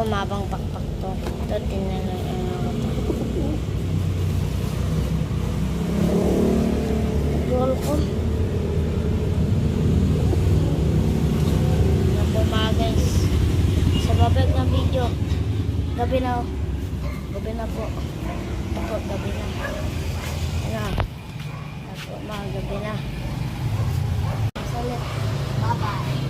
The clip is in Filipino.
mabang pakpak to. Ito, tinanong roll ko. Yan po mga guys. Sa babag ng video. Gabi na. Gabi na po. Ako, gabi na. Ano? Ako, mga gabi na. Salit. Bye-bye.